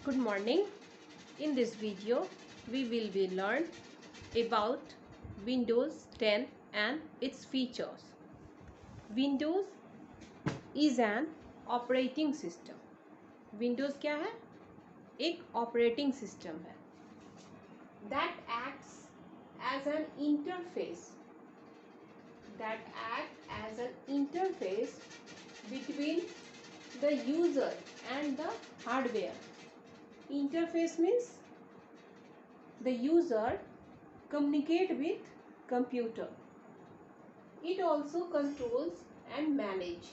Good morning. In this video, we will be learn about Windows 10 and its features. Windows is an operating system. Windows क्या है? एक operating system है that acts as an interface between the user and the hardware. Interface means the user communicate with computer. It also controls and manage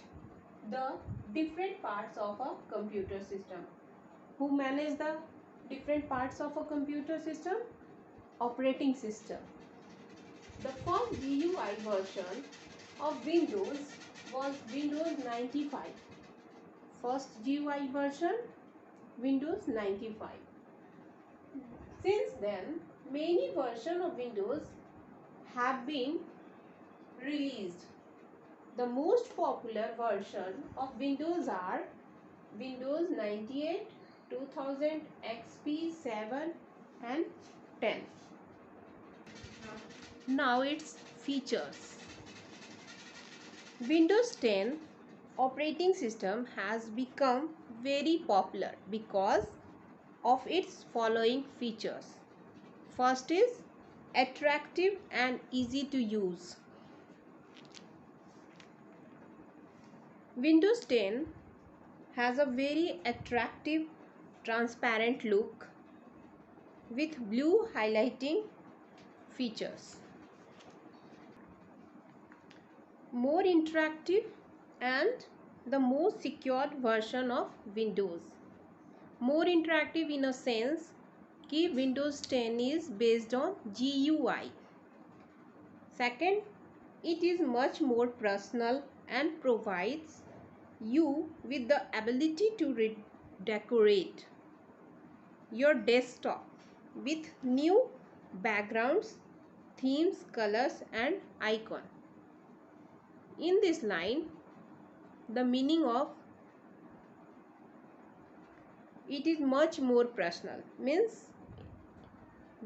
the different parts of a computer system. Who manage the different parts of a computer system? Operating system. The first GUI version of Windows was Windows 95. First GUI version Windows 95. Since then, many versions of Windows have been released. The most popular version of Windows are Windows 98, 2000, XP, 7 and 10. Now its features. Windows 10 operating system has become very popular because of its following features. First is attractive and easy to use. Windows 10 has a very attractive transparent look with blue highlighting features. More interactive and the most secured version of Windows. More interactive in a sense कि Windows 10 is based on GUI. Second, it is much more personal and provides you with the ability to decorate your desktop with new backgrounds, themes, colors and icon. In this line, the meaning of it is much more personal means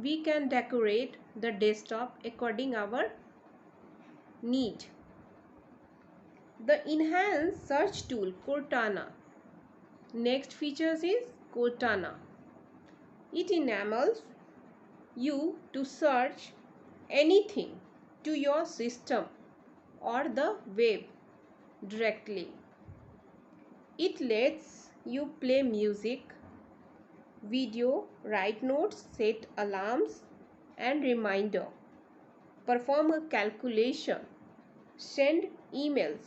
we can decorate the desktop according our need. The enhanced search tool Cortana. Next features is Cortana. It enables you to search anything to your system or the web directly. It lets you play music, video, write notes, set alarms and reminder, perform a calculation, send emails,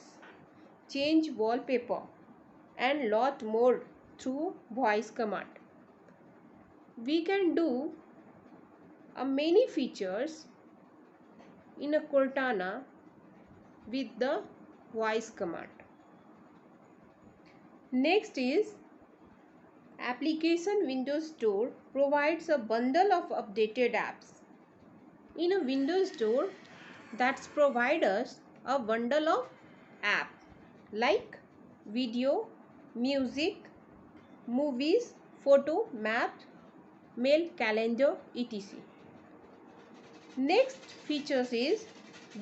change wallpaper and lot more through voice command. We can do many features in a Cortana with the voice command. Next is Application Windows Store provides a bundle of updated apps. In a Windows Store that's provide us a bundle of apps like video, music, movies, photo, map, mail, calendar, etc. Next features is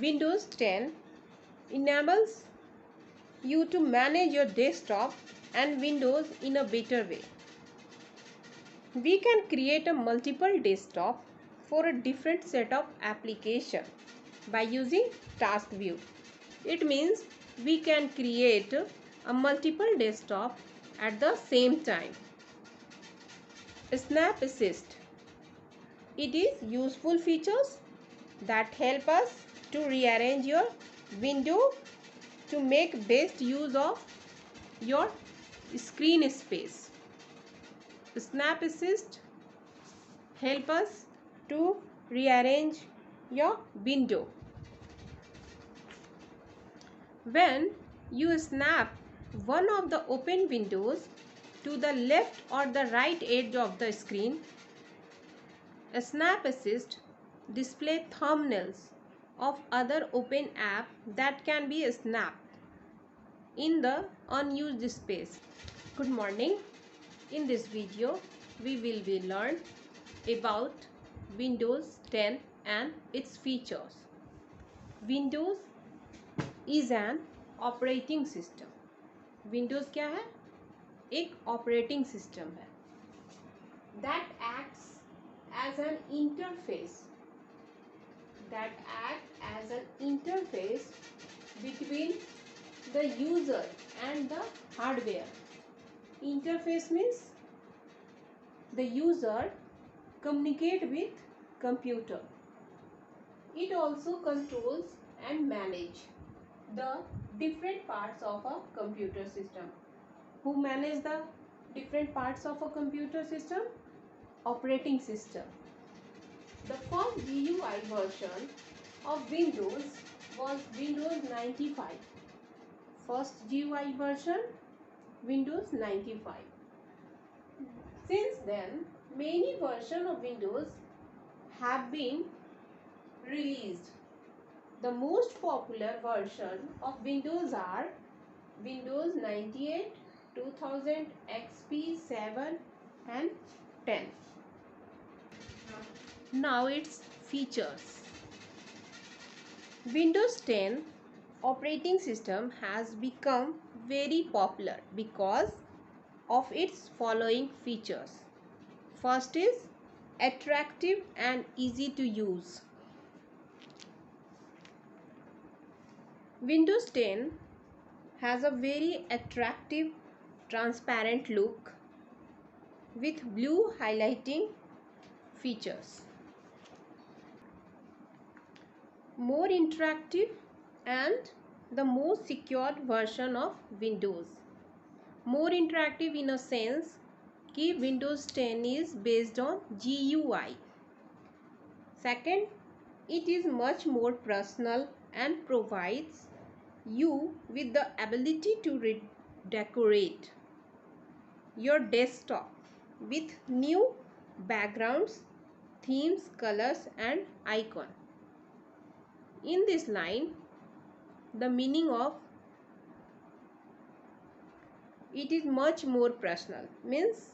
Windows 10 enables you to manage your desktop and Windows in a better way. We can create a multiple desktop for a different set of application by using task view. It means we can create a multiple desktop at the same time. Snap Assist. It is useful features that help us to rearrange your window to make best use of your screen space. Snap Assist help us to rearrange your window. When you snap one of the open windows to the left or the right edge of the screen, Snap Assist display thumbnails of other open app that can be snapped in the unused space. Good morning. In this video, we will be learn about Windows 10 and its features. Windows is an operating system. Windows क्या है? एक operating system है that acts as an interface between the user and the hardware. Interface means the user communicate with computer. It also controls and manage the different parts of a computer system. Who manage the different parts of a computer system? Operating system. The first GUI version of Windows was Windows 95. First GUI version, Windows 95. Since then, many versions of Windows have been released. The most popular version of Windows are Windows 98, 2000, XP, 7 and 10. Now its features. Windows 10 operating system has become very popular because of its following features. First is attractive and easy to use. Windows 10 has a very attractive transparent look with blue highlighting features. More interactive and the most secured version of Windows. More interactive in a sense कि Windows 10 is based on GUI. Second, it is much more personal and provides you with the ability to decorate your desktop with new backgrounds, themes, colors and icon. In this line, the meaning of it is much more personal means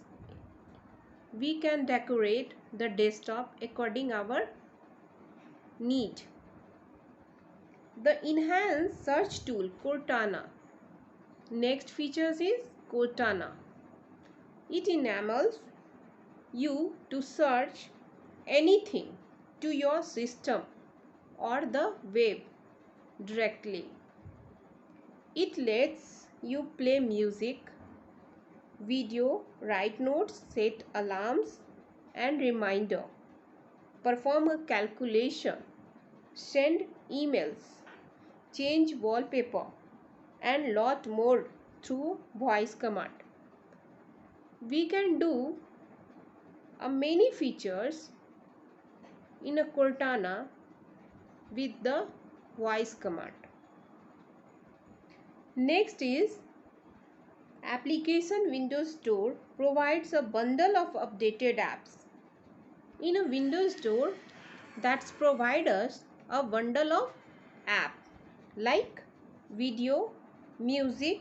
we can decorate the desktop according our need. The enhanced search tool Cortana. Next features is Cortana. It enables you to search anything to your system or the web directly. It lets you play music, video, write notes, set alarms and reminder, perform a calculation, send emails, change wallpaper and lot more through voice command. We can do many features in a Cortana with the voice command. Next is Application Windows Store provides a bundle of updated apps. In a Windows Store that provides us a bundle of apps like video, music,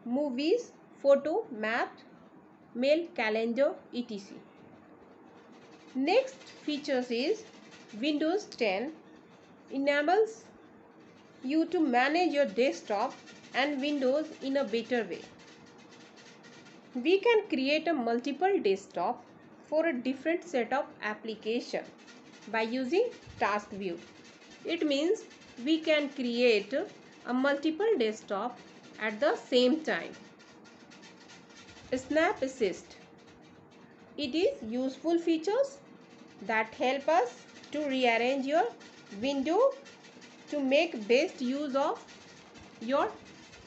movies, photo, map, mail, calendar, etc. Next features is Windows 10 enables you to manage your desktop and Windows in a better way. We can create a multiple desktop for a different set of application by using task view. It means we can create a multiple desktop at the same time. Snap Assist. It is useful features that help us to rearrange your window to make best use of your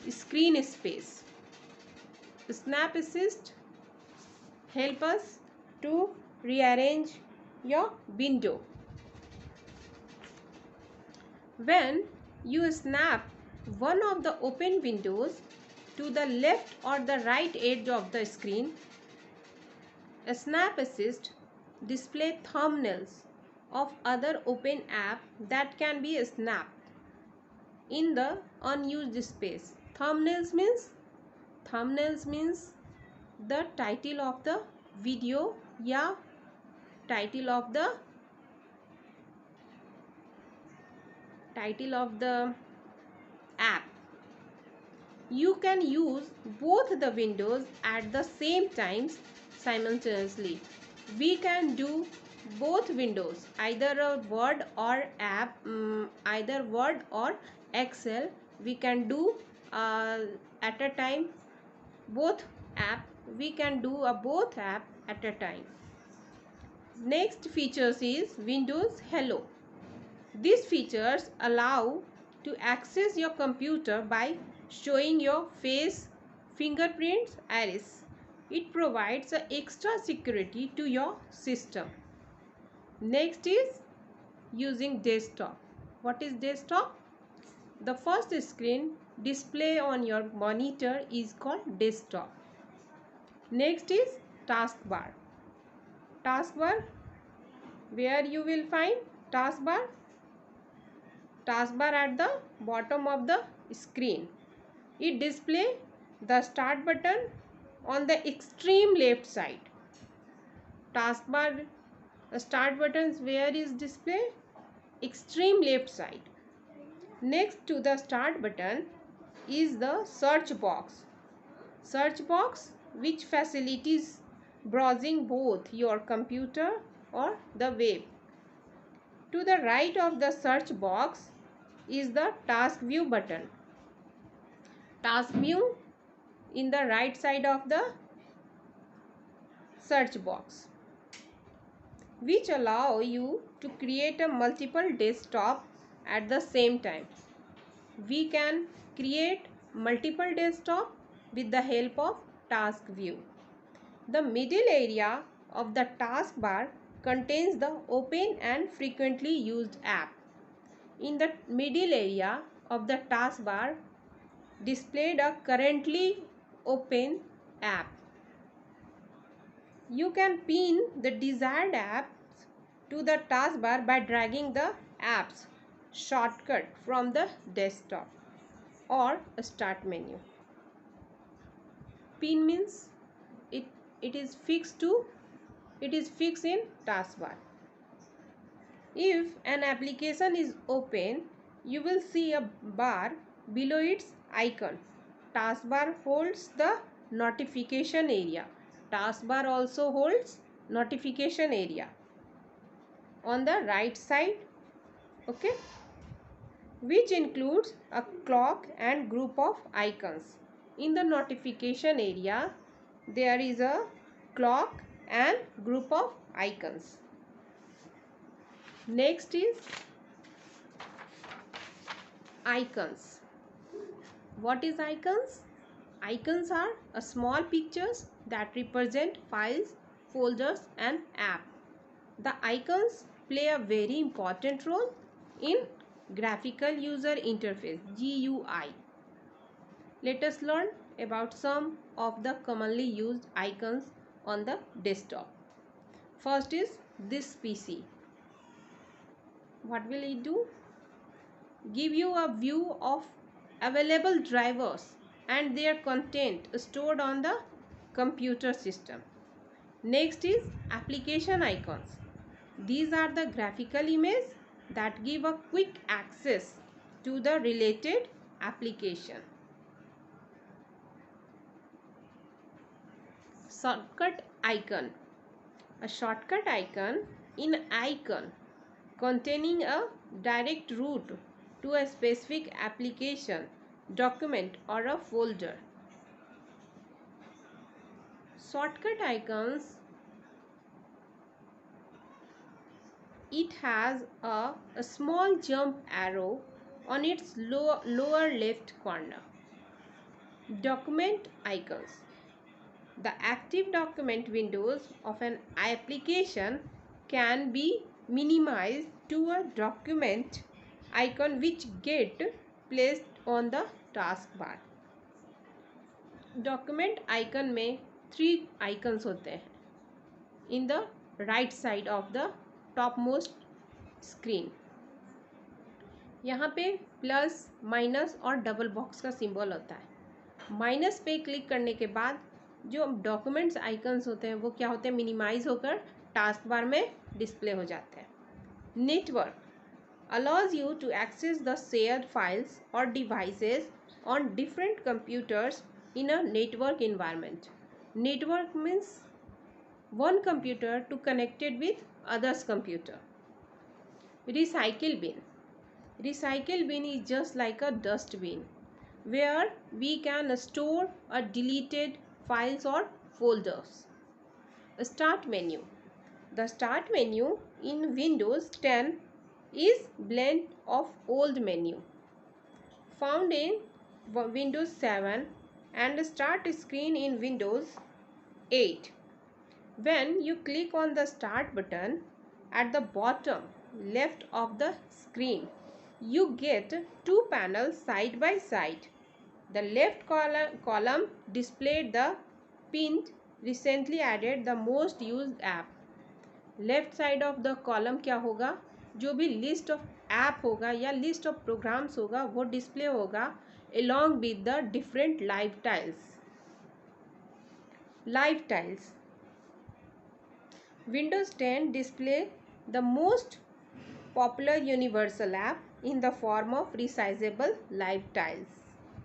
screen space. Snap Assist help us to rearrange your window. When you snap one of the open windows to the left or the right edge of the screen, Snap Assist display thumbnails of other open app that can be snapped in the unused space. Thumbnails means the title of the video या title of the app. You can use both the windows at the same time simultaneously. We can do both windows, either a Word or app, either Word or Excel. We can do at a time both app. We can do a both app at a time. Next features is Windows Hello. These features allow to access your computer by showing your face, fingerprints, iris. It provides a extra security to your system. Next is using desktop. What is desktop? The first screen display on your monitor is called desktop. Next is taskbar. Taskbar, where you will find taskbar? Taskbar at the bottom of the screen. It displays the start button on the extreme left side. Taskbar start buttons where is display? Extreme left side. Next to the start button is the search box. Search box which facilitates browsing both your computer or the web. To the right of the search box is the task view button. Task view in the right side of the search box, which allow you to create a multiple desktop at the same time. We can create multiple desktop with the help of task view. The middle area of the taskbar contains the open and frequently used app. In the middle area of the taskbar displayed a currently open app. You can pin the desired apps to the taskbar by dragging the apps shortcut from the desktop or start menu. Pin means it is fixed in taskbar. If an application is open, you will see a bar below its icon. Taskbar holds the notification area. Taskbar also holds notification area on the right side, okay, which includes a clock and group of icons. In the notification area, there is a clock and group of icons. Next is icons. What is icons? Icons are a small pictures that represent files, folders and apps. The icons play a very important role in graphical user interface GUI. Let us learn about some of the commonly used icons on the desktop. First is this PC. What will it do? Give you a view of available drivers and their content stored on the computer system. Next is application icons. These are the graphical images that give a quick access to the related application. Shortcut icon. A shortcut icon containing a direct route to a specific application, document or a folder. Shortcut icons, it has a small jump arrow on its lower left corner. Document icons. The active document windows of an application can be minimized to a document icon which get placed on the taskbar. Document icon में 3 icons होते हैं in the right side of the top most screen. यहाँ पे plus, minus और double box का symbol होता है. Minus पे क्लिक करने के बाद जो डॉक्यूमेंट्स आइकन्स होते हैं वो क्या होते हैं, मिनिमाइज होकर टास्क बार में डिस्प्ले हो जाते हैं. Network allows you to access the shared files or devices on different computers in a network environment. Network means one computer to connected with others computer. Recycle bin. Recycle bin is just like a dustbin where we can store or deleted files or folders. Start menu. The start menu in Windows 10 is blend of old menu found in Windows 7 and start screen in Windows 8. When you click on the start button at the bottom left of the screen, you get two panels side by side. The left column displayed the pinned recently added the most used app. Left side of the column क्या होगा, जो भी list of app होगा या list of programs होगा वो display होगा along with the different live tiles. Live tiles. Windows 10 display the most popular universal app in the form of resizable live tiles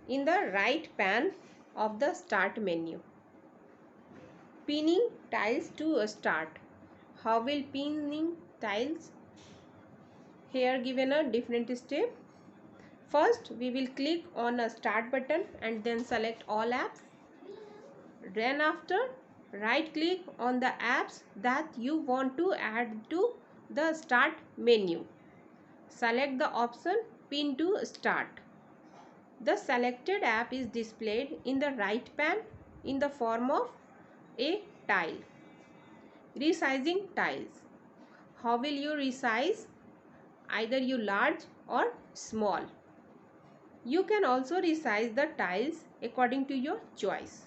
in the right pane of the start menu. Pinning tiles to start. How will pinning tiles? Here given a different step. First we will click on a start button and then select all apps. Then after right click on the apps that you want to add to the start menu. Select the option pin to start. The selected app is displayed in the right pane in the form of a tile. Resizing tiles. How will you resize? Either you large or small. You can also resize the tiles according to your choice.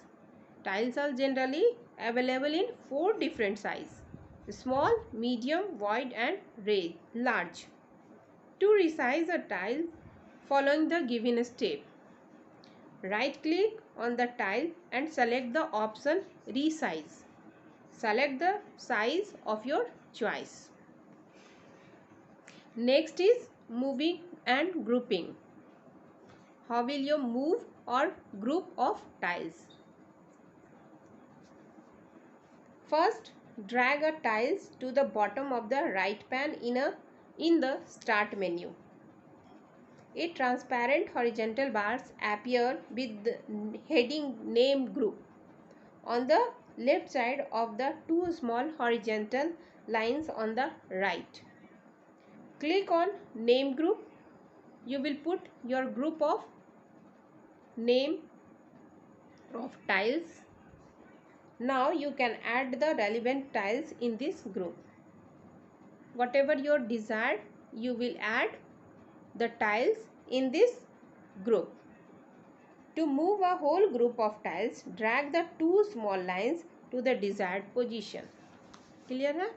Tiles are generally available in 4 different sizes: small, medium, wide and large. To resize a tile, following the given step. Right click on the tile and select the option resize. Select the size of your choice. Next is moving and grouping. How will you move or group of tiles? First, drag a tiles to the bottom of the right pane in the start menu. A transparent horizontal bars appear with the heading name group. On the left side of the two small horizontal lines on the right. Click on name group. You will put your group of name of tiles. Now you can add the relevant tiles in this group. Whatever your desired, you will add the tiles in this group. To move a whole group of tiles, drag the two small lines to the desired position. Clear है?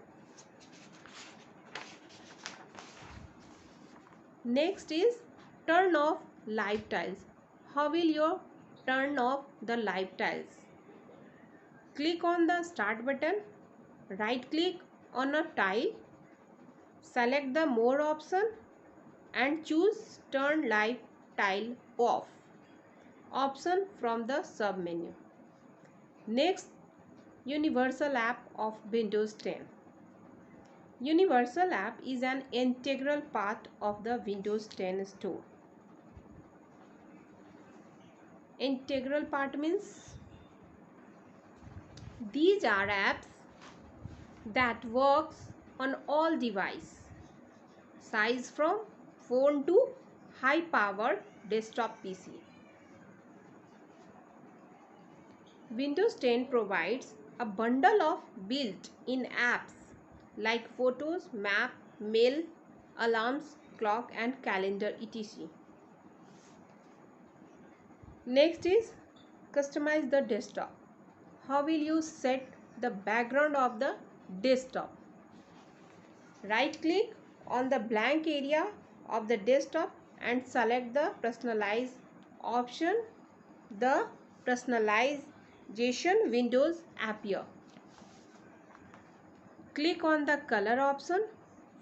Next is turn off live tiles. How will you turn off the live tiles? Click on the start button, right click on a tile, select the more option and choose turn live tile off option from the sub menu. Next, Universal app of Windows 10. Universal app is an integral part of the Windows 10 store. Integral part means these are apps that works on all devices, size from phone to high powered desktop PC. Windows 10 provides a bundle of built-in apps like photos, map, mail, alarms, clock and calendar etc. Next is customize the desktop. How will you set the background of the desktop? Right click on the blank area of the desktop and select the personalize option. The personalize windows appear. Click on the color option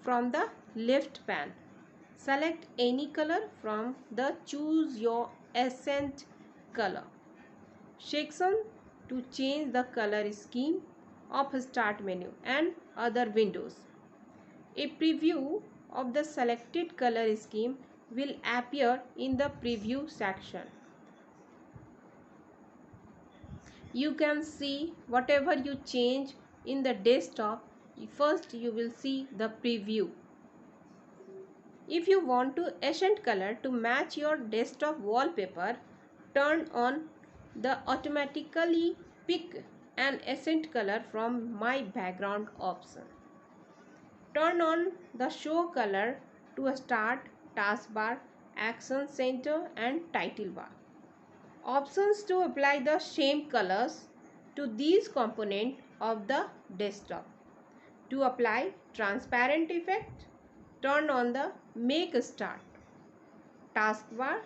from the left pane. Select any color from the choose your accent color section to change the color scheme of start menu and other windows. A preview of the selected color scheme will appear in the preview section. You can see whatever you change in the desktop. First you will see the preview. If you want to accent color to match your desktop wallpaper, turn on the automatically pick an accent color from my background option. Turn on the show color to start, taskbar, action center and title bar. Options to apply the same colors to these components of the desktop. To apply transparent effect, turn on the make start, taskbar,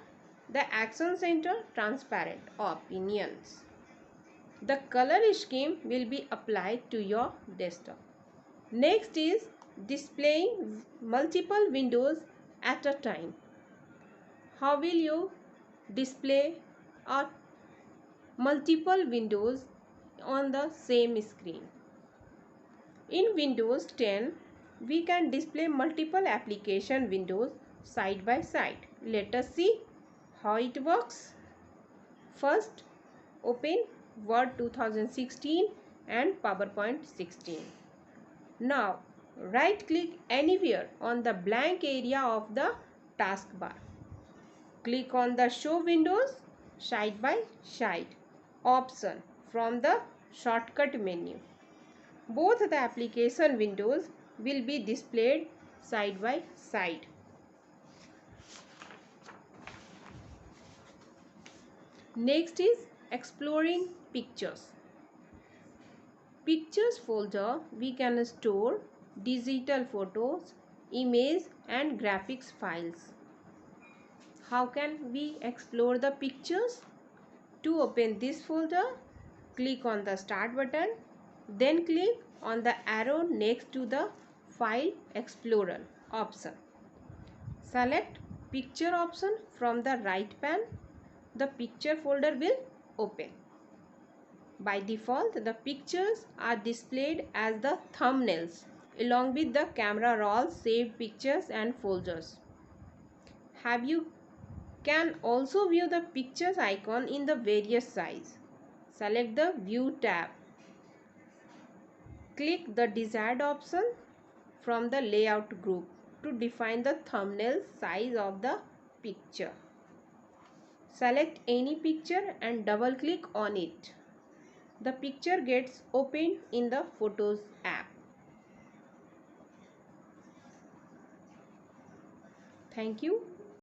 the action center transparent opinions. The color scheme will be applied to your desktop. Next is displaying multiple windows at a time. How will you display multiple windows on the same screen? In Windows 10, we can display multiple application windows side by side. Let us see how it works. First, open Word 2016 and PowerPoint 16. Now, right-click anywhere on the blank area of the taskbar. Click on the Show Windows Side by Side option from the shortcut menu. Both the application windows will be displayed side by side. Next is exploring pictures. Pictures folder we can store digital photos, image and graphics files. How can we explore the pictures? To open this folder, click on the Start button, then click on the arrow next to the File Explorer option. Select Picture option from the right pane. The picture folder will open. By default, the pictures are displayed as the thumbnails along with the camera roll, saved pictures and folders. You can also view the pictures icon in the various size. Select the View tab. Click the desired option from the Layout group to define the thumbnail size of the picture. Select any picture and double click on it. The picture gets opened in the Photos app. Thank you.